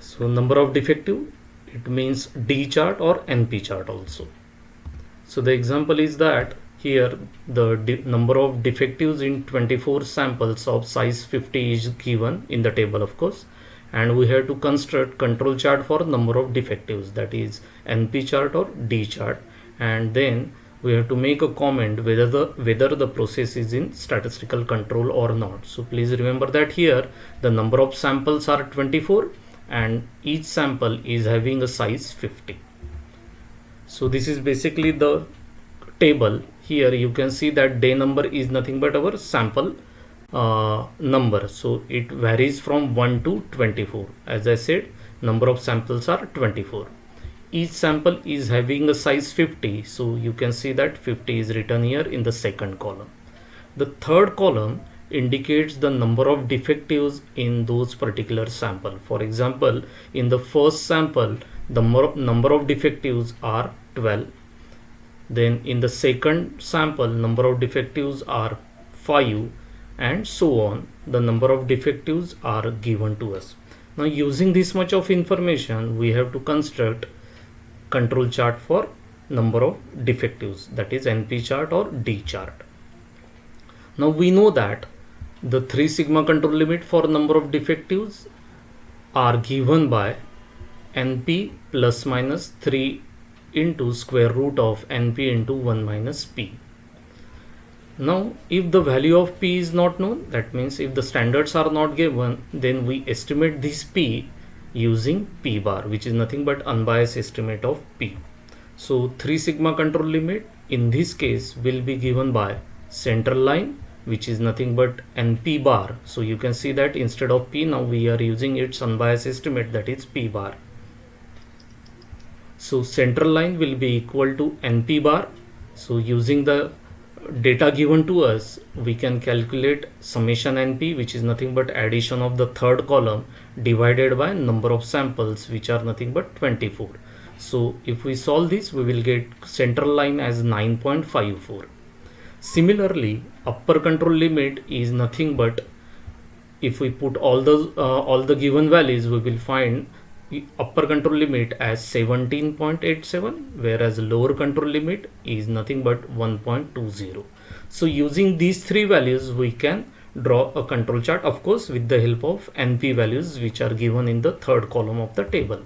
So number of defective, it means D chart or NP chart also. So the example is that here the number of defectives in 24 samples of size 50 is given in the table, of course, and we have to construct control chart for number of defectives, that is NP chart or D chart, and then we have to make a comment whether the process is in statistical control or not. So please remember that here the number of samples are 24 and each sample is having a size 50. So this is basically the table. Here you can see that day number is nothing but our sample number, so it varies from 1 to 24. As I said, number of samples are 24. Each sample is having a size 50, so you can see that 50 is written here in the second column. The third column indicates the number of defectives in those particular sample. For example, in the first sample the number of defectives are 12, then in the second sample number of defectives are 5, and so on. The number of defectives are given to us. Now using this much of information, we have to construct control chart for number of defectives, that is NP chart or D chart. Now we know that the 3 sigma control limit for number of defectives are given by NP plus minus 3 into square root of NP into 1 minus P. Now if the value of P is not known, that means if the standards are not given, then we estimate this P using P bar, which is nothing but unbiased estimate of P. So 3 sigma control limit in this case will be given by central line, which is nothing but NP bar. So you can see that instead of P, now we are using its unbiased estimate, that is P bar. So central line will be equal to NP bar. So using the data given to us, we can calculate summation NP, which is nothing but addition of the third column divided by number of samples, which are nothing but 24. So if we solve this, we will get central line as 9.54. Similarly, upper control limit is nothing but, if we put all the given values, we will find upper control limit as 17.87, whereas lower control limit is nothing but 1.20. So using these three values, we can draw a control chart, of course with the help of NP values, which are given in the third column of the table.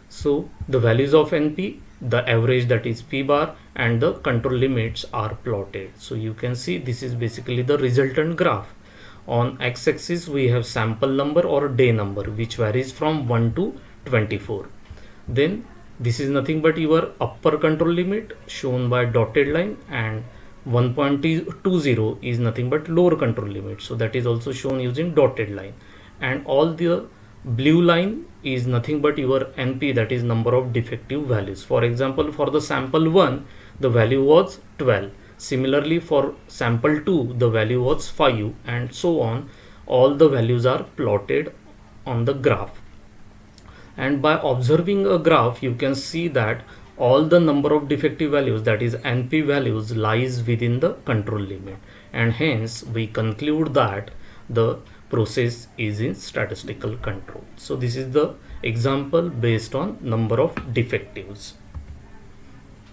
So the values of NP, the average, that is P bar, and the control limits are plotted. So you can see this is basically the resultant graph. On x-axis we have sample number or day number, which varies from 1 to 24. Then this is nothing but your upper control limit shown by dotted line, and 1.20 is nothing but lower control limit, so that is also shown using dotted line, and all the blue line is nothing but your NP, that is number of defective values. For example, for the sample 1 the value was 12. Similarly, for sample 2 the value was 5, and so on. All the values are plotted on the graph, and by observing a graph you can see that all the number of defective values, that is NP values, lies within the control limit, and hence we conclude that the process is in statistical control. So this is the example based on number of defectives.